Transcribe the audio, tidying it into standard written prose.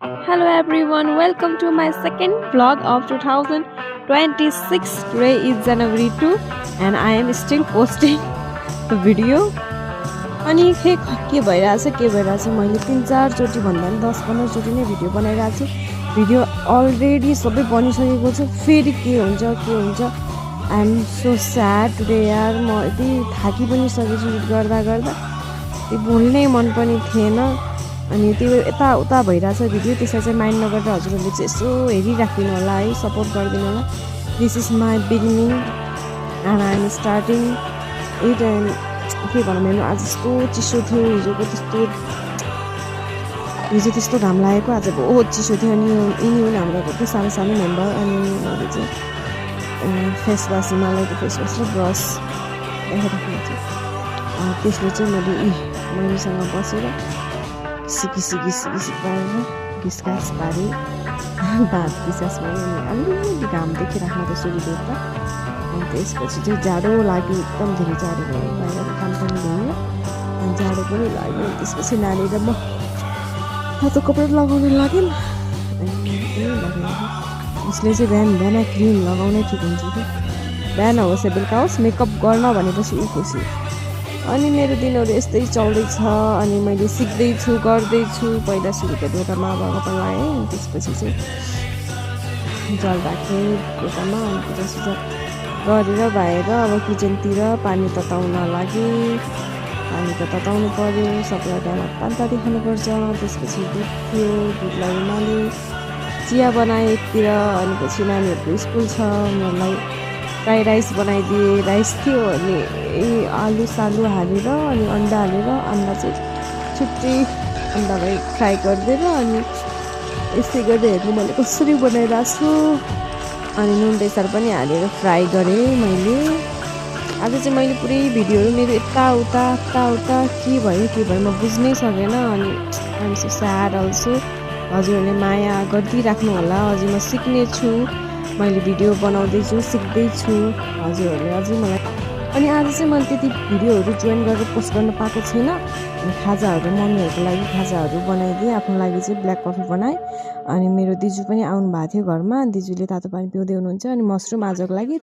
Hello everyone, welcome to my second vlog of 2026. Today is January 2 and I am still posting the video. अनि के भइरहेछ मैले 3-4 चोटी भन्दा पनि 10-15 चोटी नै भिडियो बनाइरहेको छु। भिडियो अलरेडी सबै बनिसकेको छ। फेरि के हुन्छ I am so sad today यार। म यति थाकी पनि सकेछु गर्दा त्यो बोल्नै मन पनि थिएन। अनि त्यो यता उता भइरहेछ भिडियो, त्यसलाई चाहिँ माइन्ड नगरेर हजुरहरूले चाहिँ यसो हेरिराखिदिनु होला है, सपोर्ट गरिदिनु होला। This is my beginning and I am starting it. And के भनौँ, मेरो आज यस्तो चिसो थियो, हिजो त्यस्तो घाम लागेको, आज बहुत चिसो थियो। अनि यिनी हुन् हाम्रो घरको सानो सानो मेम्बर। अनि मैले चाहिँ फेस वास, हिमालयको फेस वास र ब्रस देखाइराख्नु छ। त्यसले चाहिँ मैले मम्मीसँग बसेर घिसी पारेर घिसघास पारेँ, भात घिसघास पारेँ। अनि अलिअलि घाम देखिराख्न त सूर्यदेव त। अनि त्यसपछि चाहिँ जाडो लाग्यो, एकदम धेरै जाडो भयो। बाहिर काम पनि भयो अनि जाडो पनि लाग्यो। त्यसपछि नानी र म तातो कपडा लगाउन लाग्यौँ। अनि उसले चाहिँ बिहान क्रिम लगाउनै ठिक हुन्छ कि, बिहान होस् या बेलुका होस् मेकअप गर्न भनेपछि ऊ खुसी। अनि मेरो दिनहरू यस्तै चल्दैछ। अनि मैले सिक्दैछु, गर्दैछु। पहिला सुरु त दोकानमा कपडा लगाएँ, अनि त्यसपछि चाहिँ जल राखेँ दोकानमा। अनि पूजासुजा गरेर भएर अब किचनतिर पानी तताउन लागेँ। पानी त तताउनु पऱ्यो, सबैलाई बिहान पानी खानुपर्छ। त्यसपछि दुध थियो, दुधलाई उमालेँ, चिया बनाएँ एकतिर। अनि पछि नानीहरूको स्कुल छ, उनीहरूलाई फ्राई राइस बनाइदिएँ। राइस थियो अनि आलु सालु हालेर अनि अन्डा हालेर, अन्डा चाहिँ छुट्टै अन्डालाई फ्राई गरिदिएर अनि यस्तै गर्दै हेर्नु मैले कसरी बनाइरहेको छु। अनि नुन बेसार पनि हालेर फ्राई गरेँ मैले। आज चाहिँ मैले पुरै भिडियोहरू मेरो यताउता के भयो म बुझ्नै सकेन। अनि आइएम सो स्याड अल्सो। हजुरहरूले माया गरिदिइराख्नु होला। अझै म सिक्ने छु, मैले भिडियो बनाउँदैछु, सिक्दैछु। हजुरहरूले अझै मलाई। अनि आज चाहिँ मैले त्यति भिडियोहरू जोइन गरेर पोस्ट गर्न पाएको छैन। अनि खाजाहरू मम्मीहरूको लागि खाजाहरू बनाइदिएँ, आफ्नो लागि चाहिँ ब्ल्याक कफी बनाएँ। अनि मेरो दिजु पनि आउनु भएको थियो घरमा, दिजुले तातो पानी पिउँदै हुनुहुन्छ। अनि मसरुम आजको लागि